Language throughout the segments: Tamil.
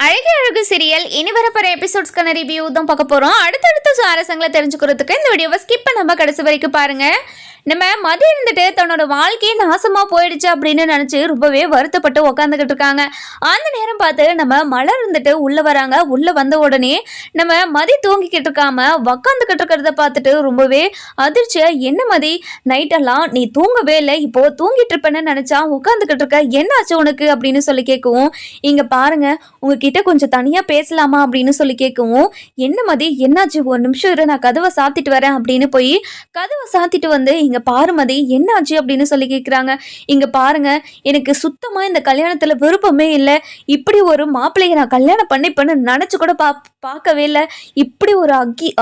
அழகு அழகு சீரியல் இனி வரப்போற எபிசோட்ஸ்க்கான ரிவ்யூ தான் பார்க்க போறோம். அடுத்தடுத்த சுவாரஸ்யங்களை தெரிஞ்சுக்கிறதுக்கு இந்த வீடியோவை ஸ்கிப் பண்ணாம கடைசி வரைக்கும் பாருங்க. நம்ம மதி இருந்துட்டு தன்னோட வாழ்க்கையே நாசமா போயிடுச்சு அப்படின்னு நினைச்சு ரொம்பவே வருத்தப்பட்டு உக்காந்துக்கிட்டு இருக்காங்க. அந்த நேரம் பார்த்து நம்ம மலர் இருந்துட்டு உள்ள வராங்க. உள்ள வந்த உடனே நம்ம மதி தூங்கிக்கிட்டு இருக்காம உக்காந்துக்கிட்டு இருக்கிறத பார்த்துட்டு ரொம்பவே அதிர்ச்சியா, என்ன மதி நைட்டெல்லாம் நீ தூங்கவே இல்லை, இப்போ தூங்கிட்டு இருப்பேன்னு நினைச்சா உட்காந்துக்கிட்டு இருக்க, என்னாச்சு உனக்கு அப்படின்னு சொல்லி கேட்கவும், இங்க பாருங்க உங்ககிட்ட கொஞ்சம் தனியா பேசலாமா அப்படின்னு சொல்லி கேட்கவும், என்ன மதி என்னாச்சு, ஒரு நிமிஷம் இரு, நான் கதவை சாத்திட்டு வரேன் அப்படின்னு போய் கதவை சாத்திட்டு வந்து, இங்க பாருமதி என்னாச்சு அப்படின்னு சொல்லி கேட்குறாங்க. இங்க பாருங்க, எனக்கு சுத்தமா இந்த கல்யாணத்துல விருப்பமே இல்லை. இப்படி ஒரு மாப்பிள்ளையை நான் கல்யாணம் பண்ணிப்பேன்னு நினைச்சு கூட பார்க்கவே இல்லை. இப்படி ஒரு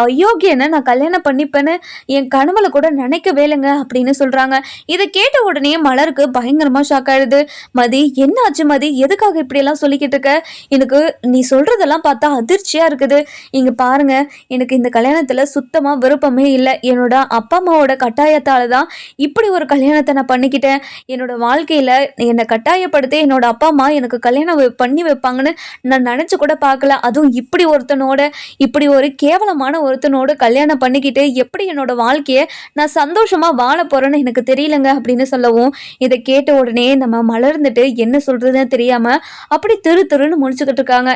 அயோக்கியனை நான் கல்யாணம் பண்ணிப்பேன்னு என் கனவுல கூட நினைக்கவே இல்லைங்க அப்படின்னு சொல்றாங்க. இதை கேட்ட உடனே மலருக்கு பயங்கரமா ஷாக் ஆயிடுது. மதி என்னாச்சு மதி, எதுக்காக இப்படி எல்லாம் சொல்லிக்கிட்டு இருக்க? எனக்கு நீ சொல்றதெல்லாம் பார்த்தா அதிர்ச்சியா இருக்குது. இங்க பாருங்க, எனக்கு இந்த கல்யாணத்துல சுத்தமா விருப்பமே இல்லை. என்னோட அப்பா அம்மாவோட கட்டாயத்தால தான் இப்படி ஒரு கல்யாணத்தை நான் பண்ணிக்கிட்டேன். என்னோட வாழ்க்கையில என்னை கட்டாயப்படுத்தி என்னோட அப்பா அம்மா எனக்கு கல்யாணம் பண்ணி வைப்பாங்கன்னு நான் நினைச்சு கூட பார்க்கல. அதுவும் இப்படி ஒருத்தனோட, இப்படி ஒரு கேவலமான ஒருத்தனோட கல்யாணம் பண்ணிக்கிட்டு எப்படி என்னோட வாழ்க்கையை நான் சந்தோஷமா வாழ போறேன்னு எனக்கு தெரியலங்க அப்படின்னு சொல்லவும், இதை கேட்ட உடனே நம்ம மலர்ந்துட்டு என்ன சொல்றதுன்னு தெரியாம அப்படி திருன்னு முடிச்சுக்கிட்டு இருக்காங்க.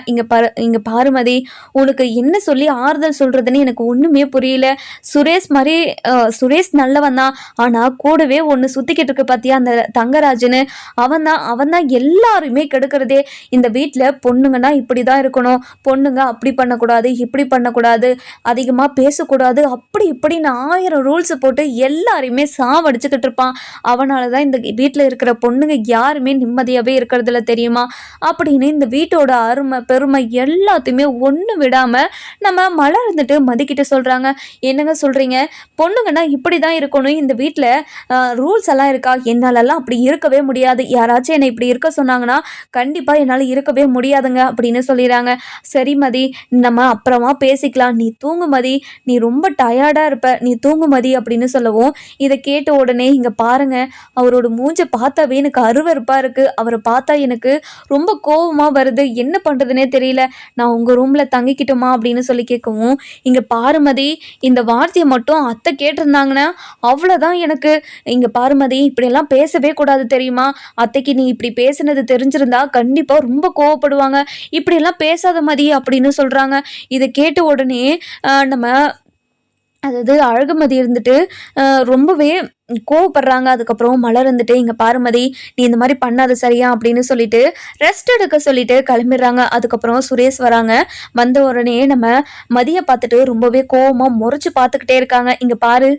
இங்க பாருமதி, உனக்கு என்ன சொல்லி ஆறுதல் சொல்றதுன்னு எனக்கு ஒண்ணுமே புரியல. சுரேஷ் நல்லவன் தான், ஆனா கூடவே ஒன்று சுத்திக்கிட்டு இருக்கு பார்த்தியா அந்த தங்கராஜுன்னு, அவன் தான் எல்லாருமே கெடுக்கிறதே. இந்த வீட்டில் பொண்ணுங்கன்னா இப்படி தான் இருக்கணும், பொண்ணுங்க அப்படி பண்ணக்கூடாது, இப்படி பண்ணக்கூடாது, அதிகமாக பேசக்கூடாது, அப்படி இப்படின்னு 1000 ரூல்ஸ் போட்டு எல்லாரையுமே சாவடிச்சுக்கிட்டு இருப்பான். அவனால தான் இந்த வீட்டில் இருக்கிற பொண்ணுங்க யாருமே நிம்மதியாகவே இருக்கிறதுல தெரியுமா அப்படின்னு இந்த வீட்டோட அருமை பெருமை எல்லாத்தையுமே ஒன்று விடாமல் நம்ம மலர் இருந்துட்டு மதிக்கிட்டு சொல்கிறாங்க. என்னங்க சொல்கிறீங்க, பொண்ணுங்கன்னா இப்படி தான் இருக்கணும், இந்த வீட்டில் ரூல்ஸ் எல்லாம் இருக்கா? என்னாலெல்லாம் அப்படி இருக்கவே முடியாது. யாராச்சும் என்னை இப்படி இருக்க சொன்னாங்கன்னா கண்டிப்பாக என்னால் இருக்கவே முடியாதுங்க அப்படின்னு சொல்லிடுறாங்க. சரி மதி, நம்ம அப்புறமா பேசிக்கலாம், நீ தூங்கு மதி, நீ ரொம்ப டயர்டாக இருப்ப, நீ தூங்கு மதி அப்படின்னு சொல்லவும், இதை கேட்ட உடனே இங்கே பாருங்க, அவரோட மூஞ்சை பார்த்தாவே எனக்கு அருவருப்பாக இருக்குது. அவரை பார்த்தா எனக்கு ரொம்ப கோபமாக வருது. என்ன பண்ணுறதுனே தெரியல. நான் உங்கள் ரூமில் தங்கிக்கிட்டோமா அப்படின்னு சொல்லி கேட்கவும், இங்கே பாருமதி, இந்த வார்த்தையை மட்டும் அத்தை கேட்டிருந்தாங்கன்னா அவ்வளோதான் எனக்கு. இங்கே பாருமதி, இப்படியெல்லாம் பேசவே கூடாது தெரியுமா? அத்தைக்கு நீ இப்படி பேசுனது தெரிஞ்சிருந்தா கண்டிப்பாக ரொம்ப கோவப்படுவாங்க. இப்படியெல்லாம் பேசாத மதி அப்படின்னு சொல்கிறாங்க. இதை கேட்ட உடனே நம்ம அதாவது அழகுமதி இருந்துட்டு ரொம்பவே கோவப்படுறாங்க. அதுக்கப்புறம் மலர் வந்துட்டு, இங்கே பாருமதி, நீ இந்த மாதிரி பண்ணாது சரியா அப்படின்னு சொல்லிட்டு ரெஸ்ட் எடுக்க சொல்லிட்டு கிளம்பிடுறாங்க. அதுக்கப்புறம் சுரேஷ் வராங்க. வந்த உடனே நம்ம மதியை பார்த்துட்டு ரொம்பவே கோவமாக முறைச்சு பார்த்துக்கிட்டே இருக்காங்க. இங்கே பாரு,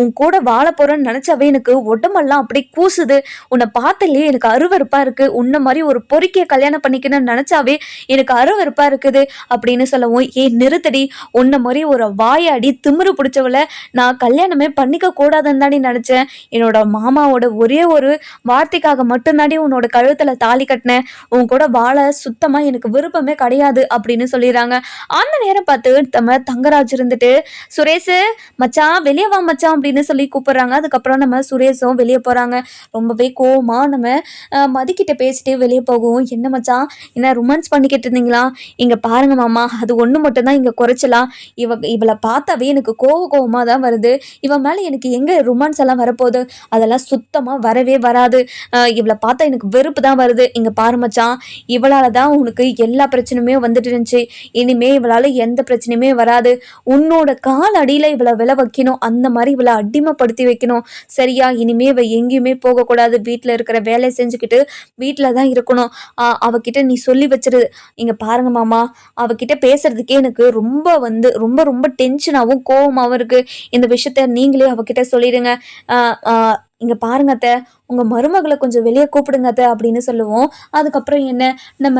உன் கூட வாழ போகிறேன்னு நினச்சாவே எனக்கு உடம்பெல்லாம் அப்படி கூசுது. உன்னை பார்த்தாலே எனக்கு அருவருப்பாக இருக்குது. உன்னை மாதிரி ஒரு பொறுக்கிய கல்யாணம் பண்ணிக்கணும்னு நினச்சாவே எனக்கு அருவருப்பாக இருக்குது அப்படின்னு சொல்லவும், நிறுத்தடி, உன்னை மாதிரி ஒரு வாயாடி திமிரு பிடிச்சவளை நான் கல்யாணமே பண்ணிக்க கூடாதுன்னு நினைச்சேன். என்னோட மாமாவோட ஒரே ஒரு வார்த்தைக்காக மட்டும்தாண்டி உன்னோட கழுத்துல தாலி கட்டினேன். உன் கூட வாழ சுத்தமா எனக்கு விருப்பமே கிடையாது அப்படின்னு சொல்லிடுறாங்க. அந்த நேரம் பார்த்து நம்ம தங்கராஜ் இருந்துட்டு, சுரேஷ் மச்சான் வெளியே வா மச்சான் அப்படின்னு சொல்லி கூப்பிடுறாங்க. அதுக்கப்புறம் நம்ம சுரேஷும் வெளியே போறாங்க. ரொம்பவே கோவமா நம்ம மதிக்கிட்ட பேசிட்டு வெளியே போகவும், என்ன மச்சான் என்ன ரொமான்ஸ் பண்ணிக்கிட்டு இருந்தீங்களா? இங்க பாருங்க மாமா, அது ஒண்ணு மட்டும்தான் இங்க குறைச்சலாம். இவளை பார்த்தாவே எனக்கு கோவமா தான் வருது. இவன் மேல எனக்கு எங்க ரொமான்ஸ் எல்லாம் வரப்போகுது? அதெல்லாம் சுத்தமாக வரவே வராது. இவளை பார்த்தா எனக்கு வெறுப்பு தான் வருது. இங்கே பாரு மச்சான், இவளால் தான் உனக்கு எல்லா பிரச்சனையுமே வந்துட்டு இருந்துச்சு. இனிமே இவளால் எந்த பிரச்சனையுமே வராது. உன்னோட கால் அடியில் இவளை விலை வைக்கணும், அந்த மாதிரி இவளை அடிமைப்படுத்தி வைக்கணும் சரியா? இனிமே இவ எங்கேயுமே போகக்கூடாது. வீட்டில் இருக்கிற வேலையை செஞ்சுக்கிட்டு வீட்டில் தான் இருக்கணும். அவகிட்ட நீ சொல்லி வச்சிரு. இங்கே பாருங்க மாமா, அவகிட்ட பேசுறதுக்கே எனக்கு ரொம்ப ரொம்ப டென்ஷனாகவும் கோவமாகவும் இருக்குது. இந்த விஷயத்த நீங்களே அவகிட்ட சொல்லிடுங்க. இங்கே பாருங்க அத்தை, உங்கள் மருமகளை கொஞ்சம் வெளியே கூப்பிடுங்க அத்தை அப்படின்னு சொல்லுவோம். அதுக்கப்புறம் என்ன, நம்ம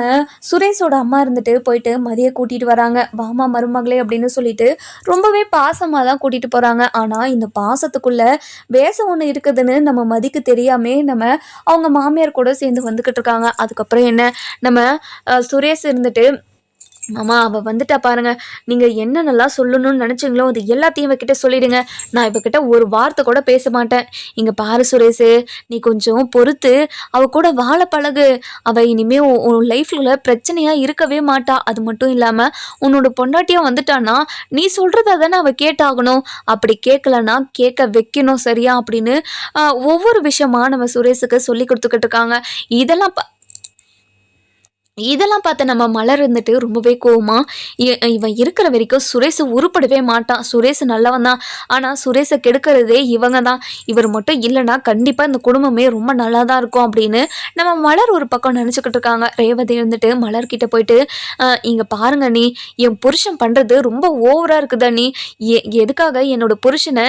சுரேஷோட அம்மா இருந்துட்டு போயிட்டு மதியை கூட்டிகிட்டு வராங்க. வாமா மருமகளே அப்படின்னு சொல்லிட்டு ரொம்பவே பாசமாக தான் கூட்டிகிட்டு போகிறாங்க. ஆனால் இந்த பாசத்துக்குள்ளே வேஷம் ஒன்று இருக்குதுன்னு நம்ம மதிக்கு தெரியாமே நம்ம அவங்க மாமியார் கூட சேர்ந்து வந்துக்கிட்டு இருக்காங்க. அதுக்கப்புறம் என்ன, நம்ம சுரேஷ் இருந்துட்டு மாமா அவள் வந்துட்டா பாருங்க. நீங்கள் என்னென்னலாம் சொல்லணும்னு நினச்சிங்களோ அது எல்லாத்தையும் இவகிட்ட சொல்லிடுங்க. நான் இவகிட்ட ஒரு வார்த்தை கூட பேச மாட்டேன். இங்கே பாரு சுரேஷு, நீ கொஞ்சம் பொறுத்து அவ கூட வாழ பழகு. அவள் இனிமே உன் லைஃப்ல பிரச்சனையாக இருக்கவே மாட்டா. அது மட்டும் இல்லாமல் உன்னோட பொண்டாட்டியாக வந்துட்டான்னா நீ சொல்கிறத தானே அவள் கேட்டாகணும். அப்படி கேட்கலன்னா கேட்க வைக்கணும் சரியா அப்படின்னு ஒவ்வொரு விஷயமா நம்ம சுரேஷுக்கு சொல்லி கொடுத்துக்கிட்டு இருக்காங்க. இதெல்லாம் இதெல்லாம் பார்த்து நம்ம மலர் இருந்துட்டு ரொம்பவே கோவமா, இவன் இருக்கிற வரைக்கும் சுரேஷ் உருப்படவே மாட்டான். சுரேஷ் நல்லவன் தான். ஆனால் சுரேஷை கெடுக்கிறதே இவங்க தான். இவர் மட்டும் இல்லைன்னா கண்டிப்பாக இந்த குடும்பமே ரொம்ப நல்லா தான் இருக்கும் அப்படின்னு நம்ம மலர் ஒரு பக்கம் நினச்சிக்கிட்டு இருக்காங்க. ரேவதி இருந்துட்டு மலர்கிட்ட போயிட்டு, இங்கே பாருங்க நீ, என் புருஷன் பண்ணுறது ரொம்ப ஓவராக இருக்குதா நீ, எதுக்காக என்னோட புருஷனை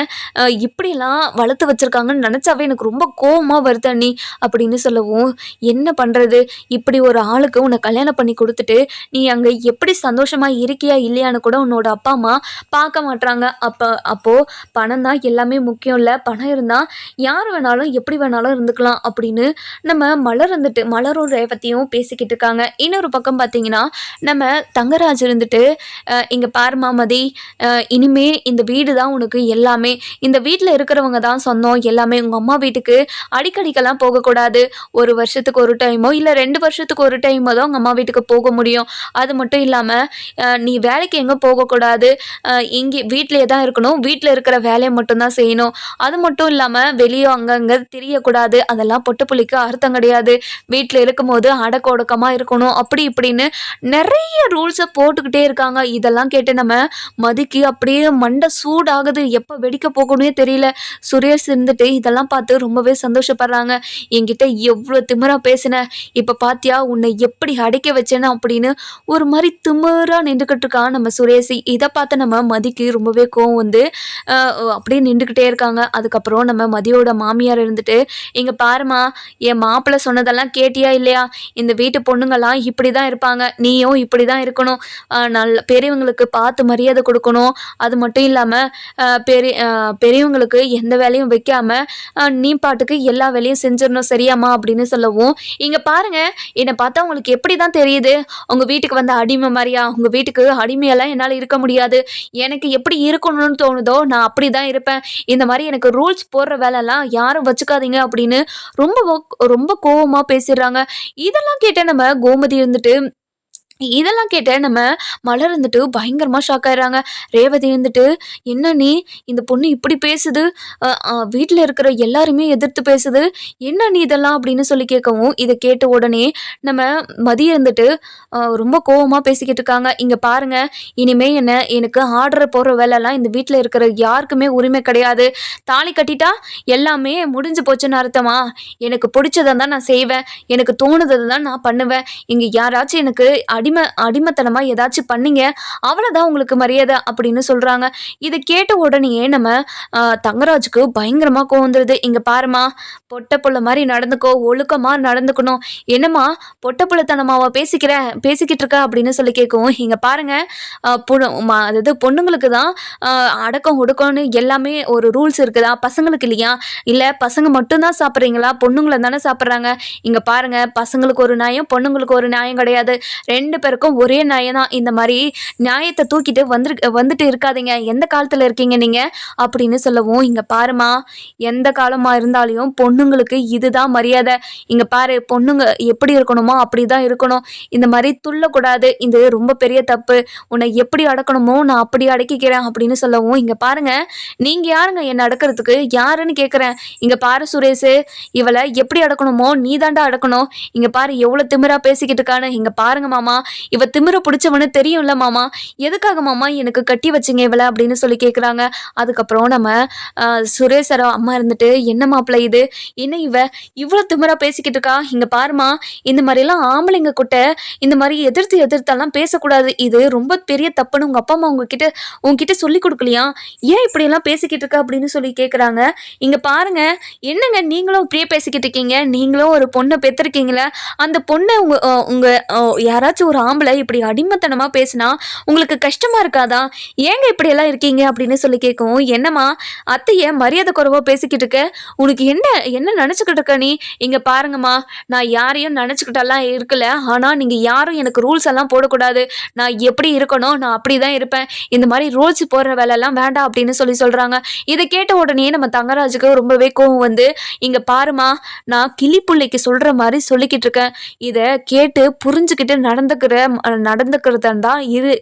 இப்படிலாம் வளர்த்து வச்சுருக்காங்கன்னு நினச்சாவே எனக்கு ரொம்ப கோவமாக வருதா நீ அப்படின்னு சொல்லவும், என்ன பண்ணுறது, இப்படி ஒரு ஆளுக்கு உன்னை கல்யாணம் பண்ணி கொடுத்துட்டு நீ அங்கே எப்படி சந்தோஷமா இருக்கியா இல்லையான்னு கூட உன்னோட அப்பா அம்மா பார்க்க மாட்றாங்க. அப்போ பணம் தான் எல்லாமே முக்கியம் இல்லை. பணம் இருந்தால் யார் வேணாலும் எப்படி வேணாலும் இருந்துக்கலாம் அப்படின்னு நம்ம மலர் இருந்துட்டு மலரும் ரேவதியும் பேசிக்கிட்டு இருக்காங்க. இன்னொரு பக்கம் பார்த்தீங்கன்னா நம்ம தங்கராஜ் இருந்துட்டு, இங்கே பாருமா மதி, இனிமே இந்த வீடு தான் உனக்கு எல்லாமே. இந்த வீட்டில் இருக்கிறவங்க தான் சொந்தம் எல்லாமே. உங்கள் அம்மா வீட்டுக்கு அடிக்கடிக்கெல்லாம் போகக்கூடாது. ஒரு வருஷத்துக்கு ஒரு டைமோ இல்லை 2 வருஷத்துக்கு ஒரு டைமோ தான் உங்கள் அம்மா வீட்டுக்கு போக முடியும். அது மட்டும் இல்லாமல் நீ வேலைக்கு எங்கே போகக்கூடாது. இங்கே வீட்டிலே தான் இருக்கணும். வீட்டில் இருக்கிற வேலையை மட்டும்தான் செய்யணும். அது மட்டும் இல்லாமல் வெளியே அங்கங்கே தெரியக்கூடாது. அதெல்லாம் பொட்டு புள்ளிக்கு அர்த்தம் கிடையாது. வீட்டில் இருக்கும்போது அடக்க ஒடுக்கமாக இருக்கணும். அப்படி இப்படின்னு நிறைய ரூல்ஸை போட்டுக்கிட்டே இருக்காங்க. இதெல்லாம் கேட்டு நம்ம மதிக்கு அப்படியே மண்டை சூடாகுது. எப்போ வெடிக்க போகணும்னே தெரியல. சுரேஷ் இருந்துட்டு இதெல்லாம் பார்த்து ரொம்பவே சந்தோஷப்படுறாங்க. என்கிட்ட எவ்வளோ திமிரா பேசின, இப்போ பாத்தியா உன்னை எப்படி அடைக்க வச்சேன்னு அப்படின்னு ஒரு மாதிரி திமிரா நின்றுக்கிட்டு இருக்கான் நம்ம சுரேஷ். இதை பார்த்து நம்ம மதிக்கு ரொம்பவே கோவம் வந்து அப்படியே நின்றுக்கிட்டே இருக்காங்க. அதுக்கப்புறம் நம்ம மதியோட மாமியார் இருந்துட்டு, இங்கே பாருமா, என் மாப்பிள்ளை சொன்னதெல்லாம் கேட்டியா இல்லையா, இந்த வீட்டு பொண்ணுங்கள்லாம் இப்படி தான் இருப்பாங்க, நீயும் இப்படி தான் இருக்கணும், நல்ல பெரியவங்களுக்கு பார்த்து மரியாதை கொடுக்கணும். அது மட்டும் இல்லாமல் பெரியவங்களுக்கு எந்த வேலையும் வைக்காம நீ பாட்டுக்கு எல்லா வேலையும் செஞ்சிடணும் சரியாம்மா அப்படின்னு சொல்லவும், இங்கே பாருங்க, என்னை பார்த்தா உங்களுக்கு எப்படி தான் தெரியுது, உங்கள் வீட்டுக்கு வந்த அடிமை மாதிரியா, உங்கள் வீட்டுக்கு அடிமையெல்லாம் என்னால் இருக்க முடியாது, எனக்கு எப்படி இருக்கணும்னு தோணுதோ நான் அப்படி தான் இருப்பேன், இந்த மாதிரி எனக்கு ரூல்ஸ் போடுற வேலைலாம் யாரும் வச்சுக்காதீங்க அப்படின்னு ரொம்ப ரொம்ப கோவமாக பேசிடுறாங்க. இதெல்லாம் கேட்ட நம்ம கோமதி இருந்துட்டு இதெல்லாம் கேட்ட நம்ம மலர் இருந்துட்டு பயங்கரமாக ஷாக் ஆயிடுறாங்க. ரேவதி இருந்துட்டு, என்ன நீ, இந்த பொண்ணு இப்படி பேசுது, வீட்டில் இருக்கிற எல்லாருமே எதிர்த்து பேசுது, என்ன நீ இதெல்லாம் அப்படின்னு சொல்லி கேட்கவும், இதை கேட்ட உடனே நம்ம மதியம் இருந்துட்டு ரொம்ப கோவமாக பேசிக்கிட்டு இருக்காங்க. இங்கே பாருங்க, இனிமே எனக்கு ஆர்டர் போடுற வேலைலாம் இந்த வீட்டில் இருக்கிற யாருக்குமே உரிமை கிடையாது. தாலி கட்டிட்டா எல்லாமே முடிஞ்சு போச்சுன்னு அர்த்தமா? எனக்கு பிடிச்சதை தான் நான் செய்வேன், எனக்கு தோணுதை தான் நான் பண்ணுவேன். இங்கே யாராச்சும் எனக்கு அடிமைத்தனமா ஏதாச்சும் பண்ணீங்க, அவ்வளவுதான் உங்களுக்கு மரியாதை அப்படின்னு சொல்றாங்க. இதை கேட்ட உடனேயே நம்ம தங்கராஜுக்கு பயங்கரமா கோவம் வந்துருது. இங்க பாருமா, பொட்ட புள்ள மாதிரி நடந்துக்கோ, ஒழுக்கமா நடந்துக்கணும். என்னம்மா பொட்ட புள்ளத்தனமாவா பேசிக்கிட்டு இருக்க அப்படின்னு சொல்லி கேட்கவும், இங்க பாருங்க, அதாவது பொண்ணுங்களுக்கு தான் அடக்கம் ஒடுக்கம்னு எல்லாமே ஒரு ரூல்ஸ் இருக்குதா, பசங்களுக்கு இல்லையா? இல்ல பசங்க மட்டும்தான் சாப்பிட்றீங்களா, பொண்ணுங்களை தானே சாப்பிட்றாங்க? இங்க பாருங்க, பசங்களுக்கு ஒரு நியாயம், பொண்ணுங்களுக்கு ஒரு நியாயம் கிடையாது. 2 பேருக்கும் ஒரே நியாயம் தான். இந்த மாதிரி நியாயத்தை தூக்கிட்டு வந்துட்டு இருக்காதீங்க. எந்த காலத்தில் இருக்கீங்க நீங்கள் அப்படின்னு சொல்லவும், இங்கே பாருமா, எந்த காலமாக இருந்தாலும் பொண்ணுங்களுக்கு இதுதான் மரியாதை. இங்கே பாரு, பொண்ணுங்க எப்படி இருக்கணுமோ அப்படி தான் இருக்கணும். இந்த மாதிரி துள்ளக்கூடாது. இது ரொம்ப பெரிய தப்பு. உன்னை எப்படி அடக்கணுமோ நான் அப்படி அடக்கிக்கிறேன் அப்படின்னு சொல்லவும், இங்கே பாருங்க, நீங்கள் யாருங்க என்னை அடக்கிறதுக்கு, யாருன்னு கேட்குறேன். இங்கே பாரு சுரேஷ், இவளை எப்படி அடக்கணுமோ நீ தாண்டா அடக்கணும். இங்கே பாரு எவ்வளோ திமிரா பேசிக்கிட்டு இருக்கான்னு. இங்கே பாருங்க மாமா, இவ திமிர பிடிச்சவனு தெரியும்ல மாமா, எதுக்காக மாமா எனக்கு கட்டி வச்சிங்க இவளை அப்படின்னு சொல்லி கேட்குறாங்க. அதுக்கப்புறம் நம்ம சுரேஷரோ அம்மா இருந்துட்டு, என்ன மாப்பிள்ள இது, என்ன இவ்வளோ திமிரா பேசிக்கிட்டு இருக்கா, இங்கே பாருமா, இந்த மாதிரிலாம் ஆம்பளைங்க கிட்ட இந்த மாதிரி எதிர்த்தெல்லாம் பேசக்கூடாது, இது ரொம்ப பெரிய தப்புன்னு உங்கள் அப்பா அம்மா உங்ககிட்ட சொல்லி கொடுக்கலையா, ஏன் இப்படியெல்லாம் பேசிக்கிட்டு இருக்கா அப்படின்னு சொல்லி கேட்குறாங்க. இங்கே பாருங்க, என்னங்க நீங்களும் இப்படியே பேசிக்கிட்டு இருக்கீங்க, நீங்களும் ஒரு பொண்ணை பெற்றிருக்கீங்களே, அந்த பொண்ணை யாராச்சும் ஒரு ஆம்பளை இப்படி அடிமைத்தனமா பேசினா உங்களுக்கு கஷ்டமா இருக்காதா? ஏங்க இப்படியெல்லாம் இருக்கீங்க அப்படின்னு சொல்லி கேட்கவும், என்னம்மா அத்தைய மரியாதை குறைவா பேசிக்கிட்டு இருக்க? உனக்கு என்ன என்ன நினைச்சுக்கிட்டு இருக்க நீ? இங்க பாருங்கம்மா, நான் யாரையும் நினைச்சுக்கிட்டெல்லாம் இருக்கல. ஆனா நீங்க யாரும் எனக்கு ரூல்ஸ் எல்லாம் போடக்கூடாது. நான் எப்படி இருக்கணும் நான் அப்படிதான் இருப்பேன். இந்த மாதிரி ரூல்ஸ் போடுற வேலை எல்லாம் வேண்டாம் அப்படின்னு சொல்றாங்க. இதை கேட்ட உடனே நம்ம தங்கராஜுக்கு ரொம்பவே கோவம் வந்து, இங்க பாருமா, நான் கிளிப்புள்ளைக்கு சொல்ற மாதிரி சொல்லிக்கிட்டு இருக்கேன். இத கேட்டு புரிஞ்சுக்கிட்டு நடந்துக்கிறதா தான் இரு.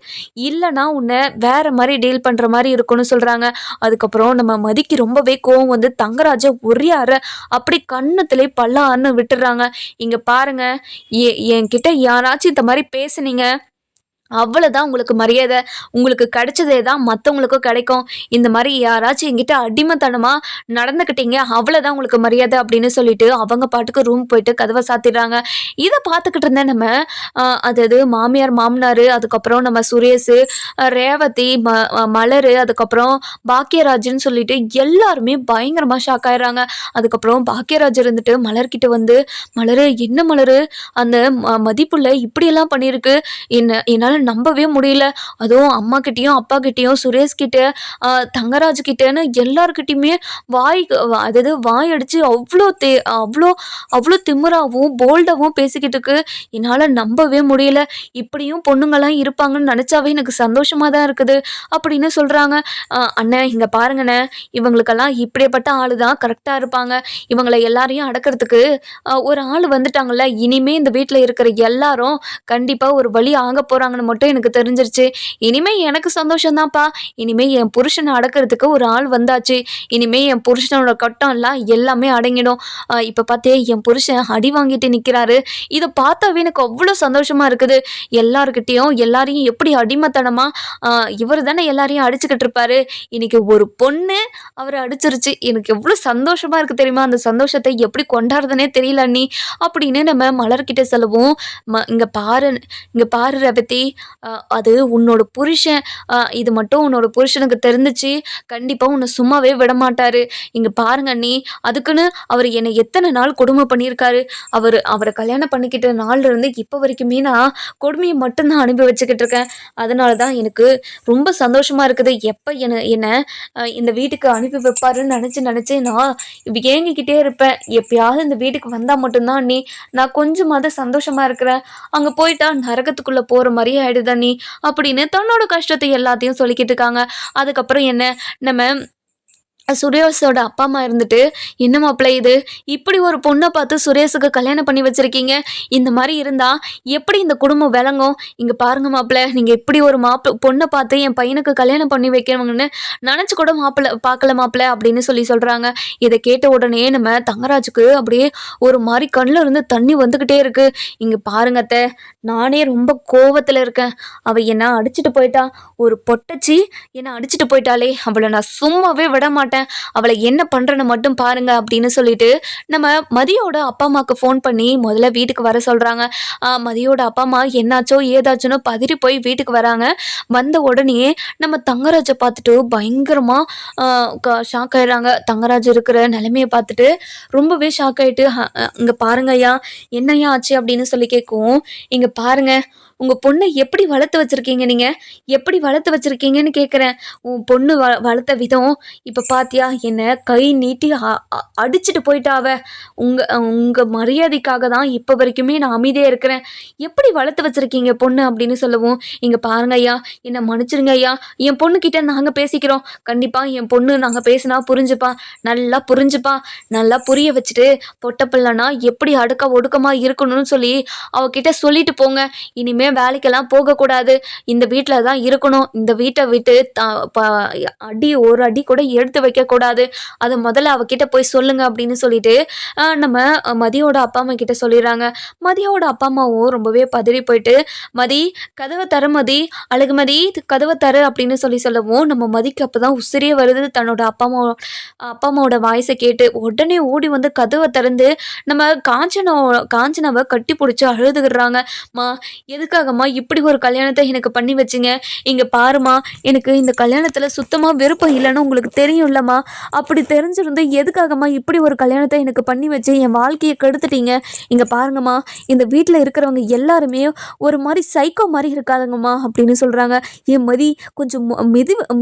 இல்லைன்னா உன்னை வேற மாதிரி டீல் பண்ற மாதிரி இருக்கும்னு சொல்றாங்க. அதுக்கப்புறம் நம்ம மதிக்கு ரொம்பவே கோவம் வந்து தங்கராஜ ஒரே அறை அப்படி கண்ணத்திலே பல்லான்னு விட்டுறாங்க. இங்க பாருங்க, என்கிட்ட யாராச்சும் இந்த மாதிரி பேசுனீங்க அவ்வளோதான் உங்களுக்கு மரியாதை. உங்களுக்கு கிடைச்சதே தான் மற்றவங்களுக்கும் கிடைக்கும். இந்த மாதிரி யாராச்சும் என்கிட்ட அடிமைத்தனமாக நடந்துக்கிட்டீங்க அவ்வளோதான் உங்களுக்கு மரியாதை அப்படின்னு சொல்லிட்டு அவங்க பாட்டுக்கு ரூம் போயிட்டு கதவை சாத்திடுறாங்க. இதை பார்த்துக்கிட்டு இருந்தேன் நம்ம அதாவது மாமியார் மாமனார், அதுக்கப்புறம் நம்ம சுரேஷ், ரேவதி, மலர், அதுக்கப்புறம் பாக்கியராஜ்னு சொல்லிட்டு எல்லாருமே பயங்கரமாக ஷாக் ஆயிடுறாங்க. அதுக்கப்புறம் பாக்கியராஜ் இருந்துட்டு மலர்கிட்ட வந்து, மலர் என்ன மலர், அந்த மதிப்புள்ள இப்படியெல்லாம் பண்ணியிருக்கு, என்னால் நம்பவே முடியல. அதுவும் அம்மா கிட்டேயும் அப்பா கிட்டேயும் சுரேஷ் கிட்ட தங்கராஜ் கிட்டேன்னு எல்லாருக்கிட்டையுமே அதாவது வாய் அடிச்சு அவ்வளோ அவ்வளோ திமிராகவும் போல்டாகவும் பேசிக்கிட்டு இருக்கு. என்னால் நம்பவே முடியல. இப்படியும் பொண்ணுங்கள்லாம் இருப்பாங்கன்னு நினச்சாவே எனக்கு சந்தோஷமாக தான் இருக்குது அப்படின்னு சொல்கிறாங்க. அண்ணன் இங்கே பாருங்கண்ணே, இவங்களுக்கெல்லாம் இப்படிப்பட்ட ஆள் தான் கரெக்டாக இருப்பாங்க. இவங்களை எல்லாரையும் அடக்கிறதுக்கு ஒரு ஆள் வந்துட்டாங்கல்ல. இனிமே இந்த வீட்டில் இருக்கிற எல்லாரும் கண்டிப்பாக ஒரு வழி ஆக போகிறாங்கன்னு மட்டும் எனக்கு தெரிஞ்சிருச்சு. இனிமே எனக்கு சந்தோஷம்தான்ப்பா. இனிமே என் புருஷனை அடக்கிறதுக்கு ஒரு ஆள் வந்தாச்சு. இனிமே என் புருஷனோட கட்டம் எல்லாம் எல்லாமே அடங்கிடும். இப்போ பார்த்தே என் புருஷன் அடி வாங்கிட்டு நிற்கிறாரு. இதை பார்த்தாவே எனக்கு அவ்வளோ சந்தோஷமா இருக்குது. எல்லாருக்கிட்டையும் எல்லாரையும் எப்படி அடிமைத்தனமா இவர் தானே எல்லாரையும் அடிச்சுக்கிட்டு இருப்பாரு. இன்னைக்கு ஒரு பொண்ணு அவரை அடிச்சிருச்சு. எனக்கு எவ்வளோ சந்தோஷமா இருக்கு தெரியுமா? அந்த சந்தோஷத்தை எப்படி கொண்டாடுறதுனே தெரியல நீ அப்படின்னு நம்ம மலர்கிட்ட சொல்லவும், இங்க பாரு ரேவதி, அது உன்னோட புருஷன். இது மட்டும் உன்னோட புருஷனுக்கு தெரிஞ்சிச்சு கண்டிப்பாக உன்னை சும்மாவே விடமாட்டாரு. இங்கே பாருங்க நீ, அதுக்குன்னு அவர் என்னை எத்தனை நாள் கொடுமை பண்ணியிருக்காரு. அவரை கல்யாணம் பண்ணிக்கிட்ட நாள்ல இருந்து இப்போ வரைக்குமே நான் கொடுமையை மட்டும்தான் அனுபவிச்சுக்கிட்டு இருக்கேன். அதனால தான் எனக்கு ரொம்ப சந்தோஷமா இருக்குது. எப்போ என்னை இந்த வீட்டுக்கு அனுப்பி வைப்பாருன்னு நினச்சி நான் ஏங்கிக்கிட்டே இருப்பேன். எப்பயாவது இந்த வீட்டுக்கு வந்தால் மட்டும்தான் நான் கொஞ்சமாவது சந்தோஷமா இருக்கிறேன். அங்கே போயிட்டா நரகத்துக்குள்ளே போகிற மாதிரி ஆயிடுதா நீ அப்படின்னு தன்னோட கஷ்டத்தை எல்லாத்தையும் சொல்லிக்கிட்டு இருக்காங்க. அதுக்கப்புறம் என்ன, நம்ம சுரேஷோட அப்பா அம்மா இருந்துட்டு, என்ன மாப்பிள்ளை இது, இப்படி ஒரு பொண்ணை பார்த்து சுரேஷுக்கு கல்யாணம் பண்ணி வச்சிருக்கீங்க. இந்த மாதிரி இருந்தா எப்படி இந்த குடும்பம் விளங்கும்? இங்க பாருங்க மாப்பிள்ளை, நீங்க இப்படி ஒரு பொண்ணை பார்த்து என் பையனுக்கு கல்யாணம் பண்ணி வைக்கணும்னு நினைச்சு கூட பார்க்கல மாப்பிள்ளை அப்படின்னு சொல்றாங்க. இதை கேட்ட உடனே நம்ம தங்கராஜுக்கு அப்படியே ஒரு மாதிரி கண்ணில் இருந்து தண்ணி வந்துகிட்டே இருக்கு. இங்க பாருங்க அத்தை, நானே ரொம்ப கோவத்துல இருக்கேன். அவ என்ன அடிச்சுட்டு போயிட்டா, ஒரு பொட்டச்சி என்ன அடிச்சுட்டு போயிட்டாலே, அவளை நான் சும்மாவே விட மாட்டேன். அவளை என்ன பண்றேன்னு மட்டும் பாருங்க அப்படின்னு சொல்லிட்டு நம்ம மதியோட அப்பா அம்மாவுக்கு ஃபோன் பண்ணி முதல்ல வீட்டுக்கு வர சொல்றாங்க. மதியோட அப்பா அம்மா என்னாச்சோ ஏதாச்சுன்னு பதறி போய் வீட்டுக்கு வராங்க. வந்த உடனே நம்ம தங்கராஜை பார்த்துட்டு பயங்கரமா ஷாக் ஆயிடுறாங்க. தங்கராஜ் இருக்கிற நிலைமையை பார்த்துட்டு ரொம்பவே ஷாக் ஆயிட்டு, இங்க பாருங்க ஐயா, என்னையா ஆச்சு அப்படின்னு சொல்லி கேட்கும். இங்க பாருங்க, உங்க பொண்ணை எப்படி வளர்த்து வச்சிருக்கீங்க, நீங்க எப்படி வளர்த்து வச்சிருக்கீங்கன்னு கேட்குறேன். உன் பொண்ணு வளர்த்த விதம் இப்போ பாத்தியா, என்னை கை நீட்டி அடிச்சுட்டு போயிட்டாவ. உங்க மரியாதைக்காக தான் இப்போ வரைக்குமே நான் அமைதியாக இருக்கிறேன். எப்படி வளர்த்து வச்சிருக்கீங்க பொண்ணு அப்படின்னு சொல்லவும், இங்க பாருங்க ஐயா, என்னை மன்னிச்சிருங்க ஐயா, என் பொண்ணுக்கிட்ட நாங்கள் பேசிக்கிறோம். கண்டிப்பாக என் பொண்ணு நாங்கள் பேசினா புரிஞ்சுப்பா, நல்லா புரிய வச்சுட்டு பொட்டப்பிள்ளனா எப்படி ஒடுக்கமாக இருக்கணும்னு சொல்லி அவகிட்ட சொல்லிட்டு போங்க. இனிமே வேலைக்கெல்லாம் போகக்கூடாது, இந்த வீட்டில் தான் இருக்கணும். இந்த வீட்டை விட்டு ஒரு அடி கூட எடுத்து வைக்கக்கூடாது. அது முதல்ல அவகிட்ட போய் சொல்லுங்க அப்படின்னு சொல்லிட்டு நம்ம மதியோட அப்பா அம்மா கிட்ட சொல்லிடுறாங்க. மதியோட அப்பா அம்மாவும் ரொம்பவே பதறி போயிட்டு, மதி கதவை தர, மதி அழகு மதி கதவை தரு அப்படின்னு சொல்லவும், நம்ம மதிக்கு அப்போதான் உசிரியே வருது தன்னோட அப்பா அம்மாவோட வாய்ஸை கேட்டு. உடனே ஓடி வந்து கதவை திறந்து நம்ம காஞ்சனாவை கட்டி பிடிச்சி அழுதுகிறாங்க. எதுக்காகம்மா இப்படி ஒரு கல்யாணத்தை எனக்கு பண்ணி வச்சிங்க? இங்கே பாருமா, எனக்கு இந்த கல்யாணத்தில் சுத்தமாக விருப்பம் இல்லைன்னு உங்களுக்கு தெரியும்ல. தெரியலம்மா. அப்படி தெரிஞ்சிருந்து எதுக்காகம்மா இப்படி ஒரு கல்யாணத்தை எனக்கு பண்ணி வச்சு என் வாழ்க்கையை கெடுத்துட்டீங்க? இங்கே பாருங்கம்மா, இந்த வீட்டில் இருக்கிறவங்க எல்லாருமே ஒரு மாதிரி சைக்கோ மாதிரி இருக்காதுங்கம்மா அப்படின்னு சொல்கிறாங்க. என் மதி கொஞ்சம்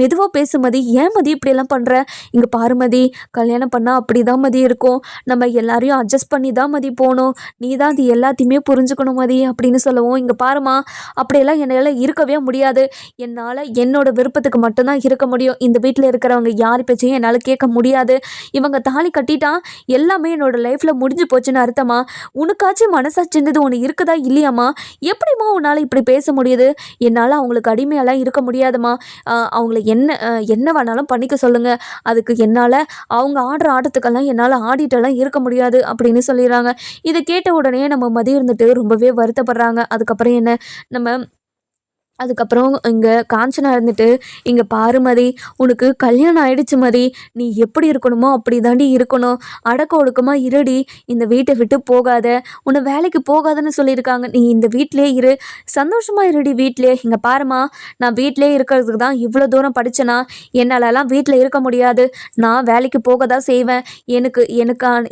மெதுவாக பேசு மதி. ஏன் மதி இப்படியெல்லாம் பண்ணுற? இங்கே பாரு மதி, கல்யாணம் பண்ணால் அப்படி தான் மதி இருக்கும். நம்ம எல்லாரையும் அட்ஜஸ்ட் பண்ணி தான் மதி போகணும். நீ தான் அது எல்லாத்தையுமே புரிஞ்சுக்கணும் மதி அப்படின்னு சொல்லவும், இங்கே பாருமா, அப்படியெல்லாம் என்னால் இருக்கவே முடியாது. என்னால் என்னோட விருப்பத்துக்கு மட்டும்தான் இருக்க முடியும். இந்த வீட்டில் இருக்கிறவங்க யார் பேச்சையும் என்னால் கேட்க முடியாது. இவங்க தாலி கட்டிட்டா எல்லாமே என்னோட லைஃப்பில் முடிஞ்சு போச்சுன்னு அர்த்தமா? உனக்காச்சும் மனசாட்சின்றது ஒன்று இருக்குதா இல்லையாம்மா? எப்படிம்மா உன்னால் இப்படி பேச முடியுது? என்னால் அவங்களுக்கு அடிமையெல்லாம் இருக்க முடியாதும்மா. அவங்கள என்ன வேணாலும் பண்ணிக்க சொல்லுங்கள். அதுக்கு என்னால் அவங்க ஆடுற ஆட்டத்துக்கெல்லாம் என்னால் ஆடிட்டெல்லாம் இருக்க முடியாது அப்படின்னு சொல்லிடுறாங்க. இதை கேட்ட உடனே நம்ம மதி இருந்துட்டு ரொம்பவே வருத்தப்படுறாங்க. அதுக்கப்புறம் என்ன, நம்ம அதுக்கப்புறம் இங்கே காஞ்சனா இருந்துட்டு, இங்கே பாரு மதி, உனக்கு கல்யாணம் ஆயிடுச்சு மதி. நீ எப்படி இருக்கணுமோ அப்படி தாண்டி இருக்கணும். அடக்க ஒடுக்கமாக இருடி. இந்த வீட்டை விட்டு போகாத. உன்னை வேலைக்கு போகாதன்னு சொல்லியிருக்காங்க. நீ இந்த வீட்டிலே இரு, சந்தோஷமாக இருடி வீட்டிலே. இங்கே பாருமா, நான் வீட்டிலே இருக்கிறதுக்கு தான் இவ்வளோ தூரம் படித்தேனா? என்னாலலாம் வீட்டில் இருக்க முடியாது. நான் வேலைக்கு போக தான் செய்வேன்.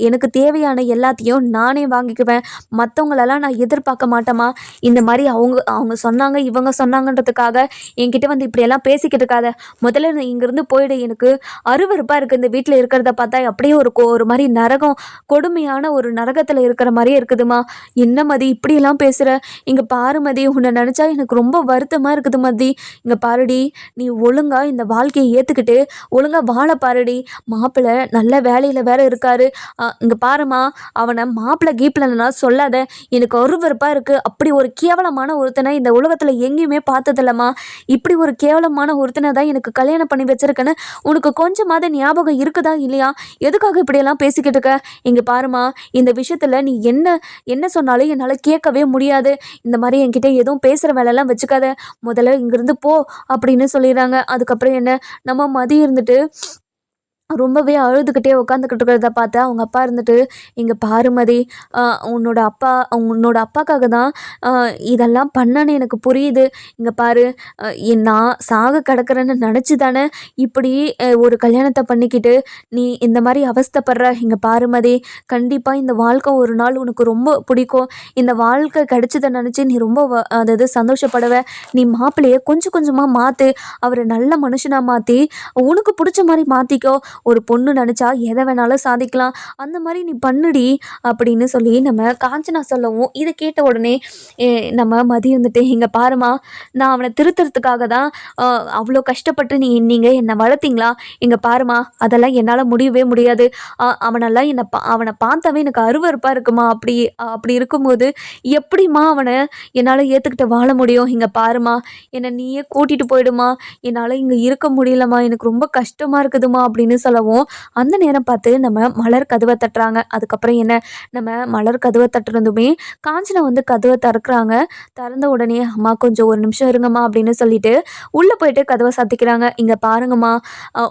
எனக்கு தேவையான எல்லாத்தையும் நானே வாங்கிக்குவேன். மற்றவங்களெல்லாம் நான் எதிர்பார்க்க மாட்டேம்மா. இந்த மாதிரி அவங்க சொன்னாங்க, இவங்க சொன்னாங்கன்றதுக்காக என்கிட்ட வந்து இப்படியெல்லாம் பேசிக்கிட்டு இருக்காத. முதல்ல நீ இங்கேருந்து போயிடு. எனக்கு அருவருப்பாக இருக்குது இந்த வீட்டில் இருக்கிறத பார்த்தா. அப்படியே ஒரு மாதிரி நரகம், கொடுமையான ஒரு நரகத்தில் இருக்கிற மாதிரியே இருக்குதுமா. என்ன மதி இப்படியெல்லாம் பேசுகிற? இங்கே பாரு மதி, உன்னை நினச்சா எனக்கு ரொம்ப வருத்தமாக இருக்குது மதி. இங்கே பாருடி, நீ ஒழுங்காக இந்த வாழ்க்கையை ஏற்றுக்கிட்டு ஒழுங்காக வாழ பாருடி. மாப்பிள்ளை நல்ல வேலையில் வேற இருக்காரு. இங்கே பாருமா, அவனை மாப்பிள்ளை கீப்பிள்ளைன்னா சொல்லாத. எனக்கு அருவருப்பாக இருக்குது. அப்படி ஒரு கேவலமான ஒருத்தனை இந்த உலகத்தில் எங்கேயுமே பார்த்ததில்லம்மா. இப்படி ஒரு கேவலமான ஒருத்தனை தான் எனக்கு கல்யாணம் பண்ணி வச்சிருக்கேன்னு உனக்கு கொஞ்சமாவது ஞாபகம் இருக்குதா இல்லையா? எதுக்காக இப்படியெல்லாம் பேசிக்கிட்டு இருக்க? இங்கே பாருமா, இந்த விஷயத்தில் நீ என்ன சொன்னாலும் என்னால் கேட்கவே முடியாது. இந்த மாதிரி என்கிட்ட எதுவும் பேசுகிற வேலையெல்லாம் வச்சுக்காத. முதல்ல இங்கேருந்து போ அப்படின்னு சொல்லிடுறாங்க. அதுக்கப்புறம் என்ன, நம்ம மதி இருந்துட்டு ரொம்பவே அழுதுகிட்டே உட்காந்துக்கிட்டு இருக்கிறத பார்த்து அவங்க அப்பா இருந்துட்டு, இங்கே பாரு மதி, உன்னோட அப்பாக்காக தான் இதெல்லாம் பண்ணேன்னு எனக்கு புரியுது. இங்கே பாரு, நான் சாக கிடக்கிறேன்னு நினச்சி தானே இப்படி ஒரு கல்யாணத்தை பண்ணிக்கிட்டு நீ இந்த மாதிரி அவஸ்தைப்படுற. இங்கே பாரு மதி, கண்டிப்பாக இந்த வாழ்க்கை ஒரு நாள் உனக்கு ரொம்ப பிடிக்கும். இந்த வாழ்க்கை கிடைச்சதை நினச்சி நீ ரொம்ப அதாவது சந்தோஷப்படுவ. நீ மாப்பிள்ளையை கொஞ்சம் கொஞ்சமாக மாற்று. அவரை நல்ல மனுஷனாக மாற்றி உனக்கு பிடிச்ச மாதிரி மாற்றிக்கோ. ஒரு பொண்ணு நினச்சா எதை வேணாலும் சாதிக்கலாம். அந்த மாதிரி நீ பண்ணுடி அப்படின்னு சொல்லி நம்ம காஞ்சனா சொல்லவும், இதை கேட்ட உடனே நம்ம மதி வந்துட்டு, இங்கே பாருமா, நான் அவனை திருத்துறதுக்காக தான் அவ்வளோ கஷ்டப்பட்டு நீங்கள் என்னை வளர்த்தீங்களா? இங்கே பாருமா, அதெல்லாம் என்னால் முடியவே முடியாது. அவனை பார்த்தாவே எனக்கு அருவருப்பாக இருக்குமா. அப்படி இருக்கும்போது எப்படிம்மா அவனை என்னால் ஏற்றுக்கிட்டு வாழ முடியும்? இங்கே பாருமா, என்னை நீயே கூட்டிகிட்டு போயிடுமா. என்னால் இங்கே இருக்க முடியலம்மா. எனக்கு ரொம்ப கஷ்டமாக இருக்குதுமா அப்படின்னு சொல்லவும், அந்த நேரம் பார்த்து நம்ம மலர் கதவை தட்டுறாங்க. அதுக்கப்புறம் என்ன, நம்ம மலர் கதவை தட்டுறதுமே காஞ்சனா வந்து கதவை திறக்கிறாங்க. திறந்த உடனே, அம்மா கொஞ்சம் ஒரு நிமிஷம் இருங்கம்மா அப்படின்னு சொல்லிட்டு உள்ளே போயிட்டு கதவை சாத்திக்கிறாங்க. இங்கே பாருங்கம்மா,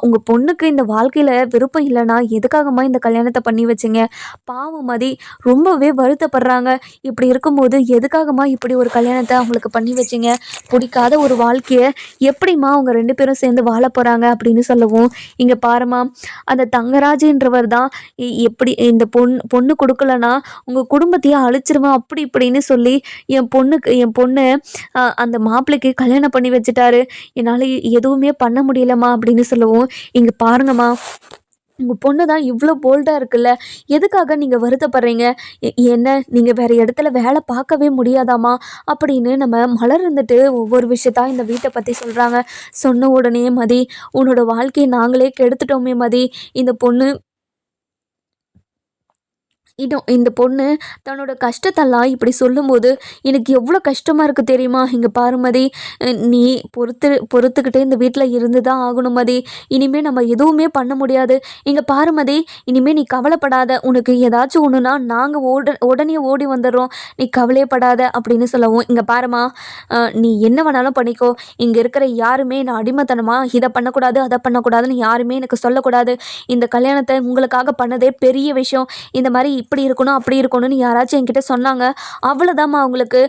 உங்கள் பொண்ணுக்கு இந்த வாழ்க்கையில் விருப்பம் இல்லைன்னா எதுக்காகம்மா இந்த கல்யாணத்தை பண்ணி வச்சிங்க? பாவம் மதி ரொம்பவே வருத்தப்படுறாங்க. இப்படி இருக்கும்போது எதுக்காகம்மா இப்படி ஒரு கல்யாணத்தை அவங்களுக்கு பண்ணி வச்சிங்க? பிடிக்காத ஒரு வாழ்க்கையை எப்படிம்மா அவங்க 2 பேரும் சேர்ந்து வாழ போகிறாங்க அப்படின்னு சொல்லவும், இங்கே பாருமா, அந்த தங்கராஜுன்றவர் தான் எப்படி இந்த பொண்ணு கொடுக்கலன்னா உங்கள் குடும்பத்தையே அழிச்சிருவேன் அப்படி இப்படின்னு சொல்லி என் பொண்ணு அந்த மாப்பிள்ளைக்கு கல்யாணம் பண்ணி வச்சுட்டாரு. என்னால் எதுவுமே பண்ண முடியலம்மா அப்படின்னு சொல்லவும், இங்கே பாருங்கம்மா, உங்கள் பொண்ணு தான் இவ்வளோ போல்டாக இருக்குல்ல, எதுக்காக நீங்கள் வருத்தப்படுறீங்க? என்ன நீங்கள் வேறு இடத்துல வேலை பார்க்கவே முடியாதாம்மா அப்படின்னு நம்ம மலர் இருந்துட்டு ஒவ்வொரு விஷயத்தான் இந்த வீட்டை பற்றி சொல்கிறாங்க. சொன்ன உடனே, மதி, உன்னோட வாழ்க்கையை நாங்களே கெடுத்துட்டோமே மதி. இந்த பொண்ணு தன்னோட கஷ்டத்தெல்லாம் இப்படி சொல்லும்போது எனக்கு எவ்வளோ கஷ்டமாக இருக்குது தெரியுமா? இங்கே பாரு மதி, நீ பொறுத்துக்கிட்டே இந்த வீட்டில் இருந்து தான் ஆகணும் மதி. இனிமேல் நம்ம எதுவுமே பண்ண முடியாது. இங்கே பாரு மதி, இனிமேல் நீ கவலைப்படாத. உனக்கு ஏதாச்சும் ஒன்றுனா நாங்கள் உடனே ஓடி வந்துடுறோம். நீ கவலையப்படாத அப்படின்னு சொல்லவும், இங்கே பாருமா, நீ என்ன வேணாலும் பண்ணிக்கோ. இங்கே இருக்கிற யாருமே நான் அடிமைத்தனமாக இதை பண்ணக்கூடாது அதை பண்ணக்கூடாதுன்னு யாருமே எனக்கு சொல்லக்கூடாது. இந்த கல்யாணத்தை உங்களுக்காக பண்ணதே பெரிய விஷயம். இந்த மாதிரி இப்படி இருக்கணும் அப்படி இருக்கணும்னு யாராச்சும் என்கிட்ட சொன்னாங்க, அவ்வளோதாம்மா அவங்களுக்கு.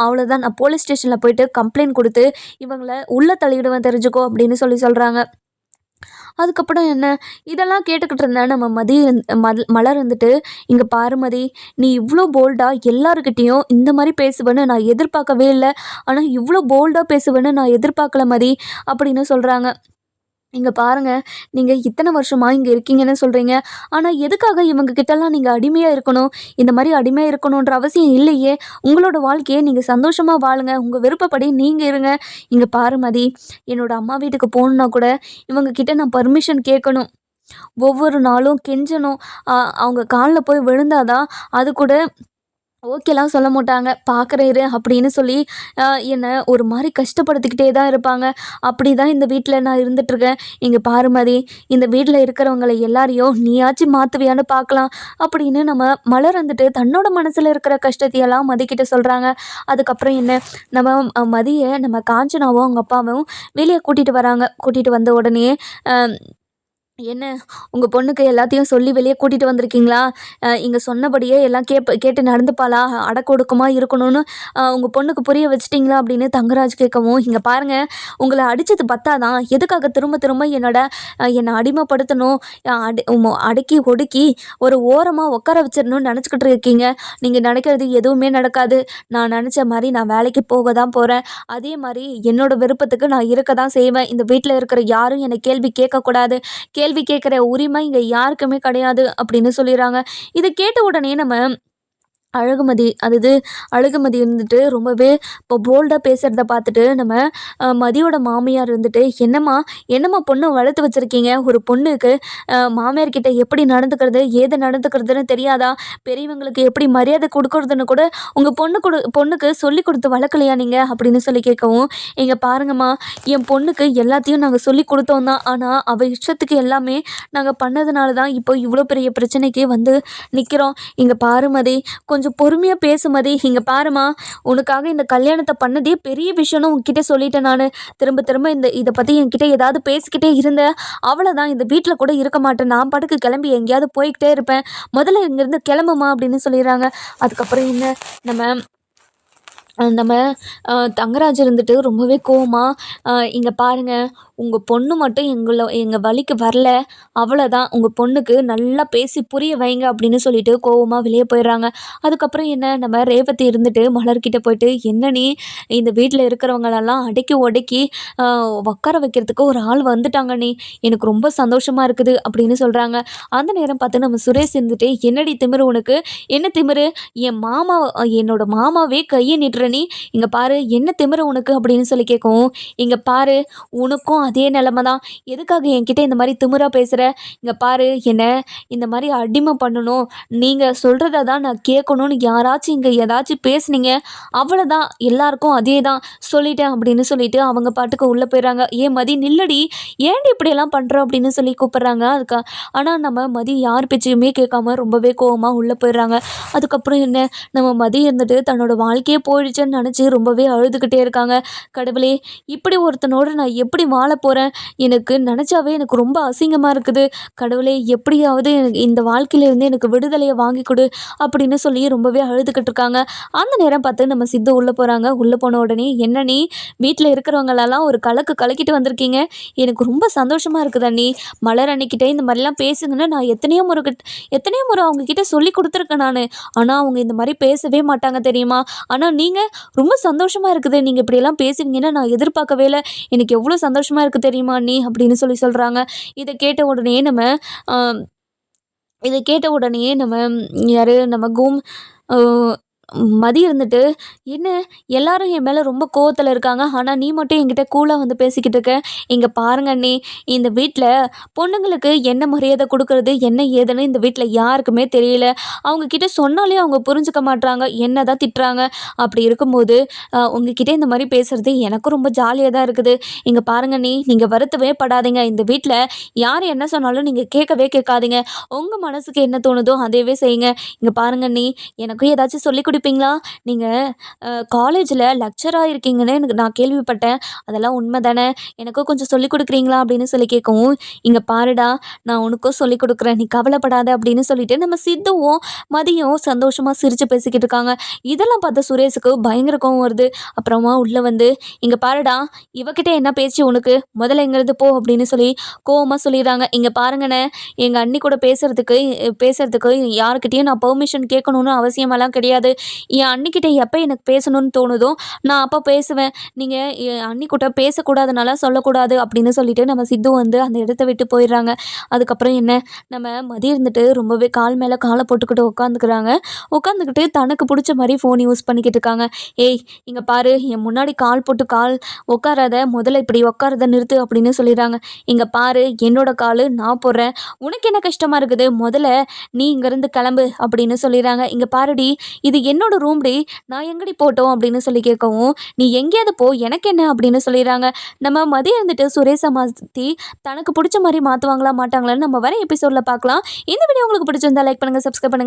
அவ்வளோதான், நான் போலீஸ் ஸ்டேஷனில் போயிட்டு கம்ப்ளைண்ட் கொடுத்து இவங்களை உள்ள தள்ளிவிடுவேன் தெரிஞ்சுக்கோ அப்படின்னு சொல்கிறாங்க. அதுக்கப்புறம் என்ன இதெல்லாம் கேட்டுக்கிட்டு இருந்தேன் நம்ம மலர் இருந்துட்டு, "இங்கே பாரு மதி, நீ இவ்வளோ போல்டாக எல்லாருக்கிட்டேயும் இந்த மாதிரி பேசுவேன்னு நான் எதிர்பார்க்கவே இல்லை. ஆனால் இவ்வளோ போல்டாக பேசுவேன்னு நான் எதிர்பார்க்கல மதி" அப்படின்னு சொல்கிறாங்க. இங்க பாருங்க, நீங்க இத்தன வருஷமா இங்க இருக்கீங்கன்னு சொல்றீங்க. ஆனா எதுக்காக இவங்க கிட்டலாம் நீங்க அடிமையா இருக்கணும்? இந்த மாரி அடிமையா இருக்கணுன்ற அவசியம் இல்லையே! உங்களோட வாழ்க்கைய நீங்க சந்தோஷமா வாழுங்க. உங்க விருப்பப்படி நீங்க இருங்க. இங்க பாரு மதி, என்னோட அம்மா வீட்டுக்கு போணும்னா கூட இவங்க கிட்ட நான் பர்மிஷன் கேட்கணும். ஒவ்வொரு நாளும் கெஞ்சணும். அவங்க கால்ல போய் விழுந்தா தான் அது கூட ஓகேலாம் சொல்ல மாட்டாங்க. "பார்க்குறேன் இரு" அப்படின்னு சொல்லி என்ன ஒரு மாரி கஷ்டப்படுத்திக்கிட்டே தான் இருப்பாங்க. அப்படி தான் இந்த வீட்ல நான் இருந்துட்டுருக்கேன். இங்க பாரு மதி, இந்த வீட்ல இருக்கிறவங்கள எல்லாரையும் நீயாச்சும் மாத்துவியான்னு பார்க்கலாம் அப்படின்னு நம்ம மலர் வந்துட்டு தன்னோட மனசுல இருக்கிற கஷ்டத்தையெல்லாம் மதிக்கிட்ட சொல்றாங்க. அதுக்கப்புறம் என்ன, நம்ம மதிய நம்ம காஞ்சனாவும் அவங்க அப்பாவும் வெளிய கூட்டிட்டு வராங்க. கூட்டிட்டு வந்த உடனே அ என்ன உங்க பொண்ணுக்கு எல்லாத்தையும் சொல்லி வெளியே கூட்டிட்டு வந்திருக்கீங்களா? இங்க சொன்னபடியே எல்லாம் கேட்டு நடந்துப்பாளா? அடக்க ஒடுக்கமா இருக்கணும்னு உங்க பொண்ணுக்கு புரிய வச்சுட்டீங்களா? அப்படின்னு தங்கராஜ் கேட்கவும், இங்க பாருங்க, உங்கள அடிச்சது பத்தாதான், எதுக்காக திரும்ப திரும்ப என்னை அடிமைப்படுத்தணும், அடக்கி ஒடுக்கி ஒரு ஓரமா உட்கார வச்சிடணும்னு நினச்சிக்கிட்டு இருக்கீங்க. நீங்க நினைக்கிறது எதுவுமே நடக்காது. நான் நினச்ச மாதிரி நான் வேலைக்கு போக தான் போறேன். அதே மாதிரி என்னோட விருப்பத்துக்கு நான் இருக்க தான் செய்வேன். இந்த வீட்டில் இருக்கிற யாரும் என்னை கேள்வி கேட்கக்கூடாது. கேள்வி கேட்குற உரிமை இங்க யாருக்குமே கிடையாது அப்படின்னு சொல்லிடுறாங்க. இத கேட்ட உடனே நம்ம அழகுமதி இருந்துட்டு ரொம்பவே இப்போ போல்டாக பேசுகிறத பார்த்துட்டு நம்ம மதியோட மாமியார் இருந்துட்டு, என்னம்மா பொண்ணு வளர்த்து வச்சுருக்கீங்க, ஒரு பொண்ணுக்கு மாமியார்கிட்ட எப்படி நடந்துக்கிறது ஏது நடந்துக்கிறதுன்னு தெரியாதா? பெரியவங்களுக்கு எப்படி மரியாதை கொடுக்கறதுன்னு கூட உங்கள் பொண்ணுக்கு சொல்லி கொடுத்து வளர்க்கலையா நீங்கள் அப்படின்னு சொல்லி கேட்கவும், இங்கே பாருங்கம்மா, என் பொண்ணுக்கு எல்லாத்தையும் நாங்கள் சொல்லி கொடுத்தோம் தான். ஆனால் அவள் இஷ்டத்துக்கு எல்லாமே நாங்கள் பண்ணதுனால தான் இப்போ இவ்வளோ பெரிய பிரச்சனைக்கு வந்து நிற்கிறோம். இங்கே பாருமதி, கொஞ்சம் பொறுமையாக பேசுமதி. இங்கே பாருமா, உனக்காக இந்த கல்யாணத்தை பண்ணதே பெரிய விஷயம்னு உன்கிட்ட சொல்லிட்டேன் நான். திரும்ப திரும்ப இதை பற்றி என்கிட்ட ஏதாவது பேசிக்கிட்டே இருந்த அவ்வளோதான், இந்த வீட்டில் கூட இருக்க மாட்டேன். நான் பாட்டுக்கு கிளம்பி எங்கேயாவது போய்கிட்டே இருப்பேன். முதல்ல இங்கேருந்து கிளம்புமா அப்படின்னு சொல்லிடுறாங்க. அதுக்கப்புறம் என்ன, நம்ம தங்கராஜ் இருந்துட்டு ரொம்பவே கோவமா, இங்கே பாருங்க, உங்கள் பொண்ணு மட்டும் எங்கள் வழிக்கு வரல, அவ்வளோதான். உங்கள் பொண்ணுக்கு நல்லா பேசி புரிய வைங்க அப்படின்னு சொல்லிட்டு கோவமாக வெளியே போயிடுறாங்க. அதுக்கப்புறம் என்ன, நம்ம ரேவதி இருந்துட்டு மலர்கிட்ட போயிட்டு, என்ன நீ இந்த வீட்டில் இருக்கிறவங்களெல்லாம் அடக்கி ஒடுக்கி உட்கார வைக்கிறதுக்கு ஒரு ஆள் வந்துட்டாங்க நீ, எனக்கு ரொம்ப சந்தோஷமாக இருக்குது அப்படின்னு சொல்கிறாங்க. அந்த நேரம் பார்த்து நம்ம சுரேஷ் இருந்துட்டு, என்னடி திமிரு உனக்கு, என்ன திமிரு, என்னோட மாமாவே கையை நிட்டுற நீ, இங்கே பாரு என்ன திமிரு உனக்கு அப்படின்னு சொல்லி கேட்கவும், இங்கே பாரு, உனக்கும் அதே நிலமை தான், எதுக்காக என்கிட்ட இந்த மாதிரி திமிரா பேசுகிற, இங்கே பாரு, என்ன இந்த மாதிரி அடிமை பண்ணணும், நீங்கள் சொல்கிறத தான் நான் கேட்கணும்னு யாராச்சும் இங்கே ஏதாச்சும் பேசுனீங்க, அவ்வளோதான், எல்லாருக்கும் அதே தான் சொல்லிட்டேன் அப்படின்னு சொல்லிட்டு அவங்க பாட்டுக்கு உள்ளே போயிடுறாங்க. ஏன் மதி நில்லடி, ஏன்டி இப்படியெல்லாம் பண்ணுற அப்படின்னு சொல்லி கூப்பிட்றாங்க. ஆனால் நம்ம மதி யார் பேச்சையுமே கேட்காம ரொம்பவே கோவமாக உள்ளே போயிடுறாங்க. அதுக்கப்புறம் என்ன, நம்ம மதி இருந்துட்டு தன்னோட வாழ்க்கையே போயிடுச்சுன்னு நினச்சி ரொம்பவே அழுதுகிட்டே இருக்காங்க. கடவுளே, இப்படி ஒருத்தனோடு நான் எப்படி வாழ போகிறேன், எனக்கு நினச்சாவே எனக்கு ரொம்ப அசிங்கமாக இருக்குது. கடவுளே, எப்படியாவது எனக்கு இந்த வாழ்க்கையிலேருந்து எனக்கு விடுதலையை வாங்கி கொடு அப்படின்னு சொல்லி ரொம்பவே அழுதுகிட்டு இருக்காங்க. அந்த நேரம் பார்த்து நம்ம சித்து உள்ளே போகிறாங்க. உள்ளே போன உடனே, என்ன நீ வீட்டில் இருக்கிறவங்களெல்லாம் ஒரு கலக்கிட்டு வந்திருக்கீங்க, எனக்கு ரொம்ப சந்தோஷமாக இருக்குது அண்ணி. மலர் அன்னிக்கிட்டே இந்த மாதிரிலாம் பேசுங்கன்னு நான் எத்தனையோ முறை அவங்கக்கிட்ட சொல்லி கொடுத்துருக்கேன் நான். ஆனால் அவங்க இந்த மாதிரி பேசவே மாட்டாங்க தெரியுமா. ஆனால் நீங்கள் ரொம்ப சந்தோஷமாக இருக்குது, நீங்கள் இப்படியெல்லாம் பேசுவீங்கன்னு நான் எதிர்பார்க்கவே இல்லை, எனக்கு எவ்வளோ சந்தோஷமாக இருக்குது தெரியுமா அண்ணி அப்படின்னு சொல்லி சொல்கிறாங்க. இதை கேட்ட உடனே யார் நம்ம மதி இருந்துட்டு, என்ன எல்லாரும் என் மேலே ரொம்ப கோவத்தில் இருக்காங்க, ஆனால் நீ மட்டும் என்கிட்ட கூலாக வந்து பேசிக்கிட்டு இருக்க. இங்கே பாருங்க அண்ணி, இந்த வீட்டில் பொண்ணுங்களுக்கு என்ன மரியாதை கொடுக்கறது என்ன ஏதுன்னு இந்த வீட்டில் யாருக்குமே தெரியல. அவங்கக்கிட்ட சொன்னாலே அவங்க புரிஞ்சுக்க மாட்றாங்க, என்ன தான் திட்டுறாங்க. அப்படி இருக்கும்போது உங்ககிட்ட இந்த மாதிரி பேசுகிறது எனக்கும் ரொம்ப ஜாலியாக தான் இருக்குது. இங்கே பாருங்க அண்ணி, நீங்கள் வருத்தவே படாதீங்க. இந்த வீட்டில் யார் என்ன சொன்னாலும் நீங்கள் கேட்காதீங்க. உங்கள் மனசுக்கு என்ன தோணுதோ அதையவே செய்யுங்க. இங்கே பாருங்க அண்ணி, எனக்கும் ஏதாச்சும் சொல்லி கண்டுபிடிப்பீங்களா? நீங்கள் காலேஜில் லெக்சராக இருக்கீங்கன்னு எனக்கு நான் கேள்விப்பட்டேன். அதெல்லாம் உண்மை தானே? எனக்கும் கொஞ்சம் சொல்லிக் கொடுக்குறீங்களா அப்படின்னு சொல்லி கேட்கவும், இங்கே பாருடா, நான் உனக்கும் சொல்லிக் கொடுக்குறேன், நீ கவலைப்படாத அப்படின்னு சொல்லிட்டு நம்ம சித்துவும் மதியும் சந்தோஷமாக சிரித்து பேசிக்கிட்டு இருக்காங்க. இதெல்லாம் பார்த்த சுரேஷுக்கு பயங்கர கோவம் வருது. அப்புறமா உள்ளே வந்து, இங்கே பாருடா, இவகிட்ட என்ன பேச்சு உனக்கு, முதல்ல எங்கிறது போ அப்படின்னு சொல்லி கோவமாக சொல்லிடுறாங்க. இங்கே பாருங்கண்ணே, எங்கள் அண்ணி கூட பேசுறதுக்கு யாருக்கிட்டேயும் நான் பெர்மிஷன் கேட்கணுன்னு அவசியமெல்லாம் கிடையாது. என் அண்ணிக்கிட்ட எப்போ எனக்கு பேசணும்னு தோணுதோ நான் அப்போ பேசுவேன். நீங்கள் என் அண்ணி கூட பேசக்கூடாதுனால சொல்லக்கூடாது அப்படின்னு சொல்லிட்டு நம்ம சித்து வந்து அந்த இடத்த விட்டு போயிடுறாங்க. அதுக்கப்புறம் என்ன, நம்ம மதி இருந்துட்டு ரொம்பவே கால் மேலே காலை போட்டுக்கிட்டு உட்காந்துக்கிட்டு தனக்கு பிடிச்ச மாதிரி ஃபோன் யூஸ் பண்ணிக்கிட்டு இருக்காங்க. ஏய் இங்கே பாரு, என் முன்னாடி கால் போட்டு உட்காராத, முதல்ல இப்படி உட்காரத நிறுத்து அப்படின்னு சொல்லிடுறாங்க. இங்கே பாரு, என்னோட கால் நான் போடுறேன், உனக்கு என்ன கஷ்டமாக இருக்குது, முதல்ல நீ இங்கேருந்து கிளம்பு அப்படின்னு சொல்லிடுறாங்க. இங்கே பாருடி, இது என்னோட ரூம்டி, நான் எங்கடி போட்டோம் அப்படின்னு சொல்லி கேட்கவும், நீ எங்கேயாவது போ, எனக்கு என்ன அப்படின்னு சொல்லிடுறாங்க. நம்ம மதியம் இருந்துட்டு சுரேஷை மாற்றி தனக்கு பிடிச்ச மாதிரி மாற்றுவாங்களா மாட்டாங்களான்னு நம்ம வர எபிசோடில் பார்க்கலாம். இந்த வீடியோ உங்களுக்கு பிடிச்சிருந்தா லைக் பண்ணுங்கள், சப்ஸ்கிரைப் பண்ணுங்கள்.